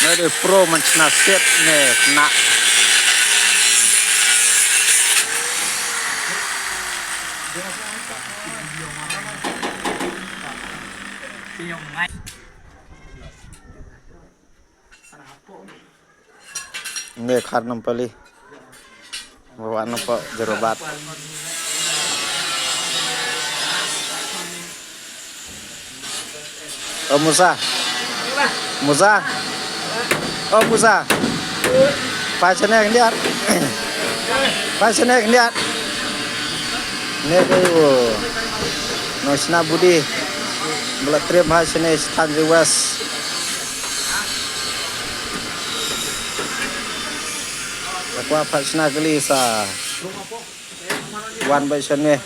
Nade pro macam set ne nak. Ini karena pali bawa nampak jerobat. Oh Musa, Musa, oh Musa, pasnya lihat, pasnya lihat. Ini kayu, nosna budi, belatri pasnya Tanjung West. Aku apa sih nak geli sa, wan pasnya.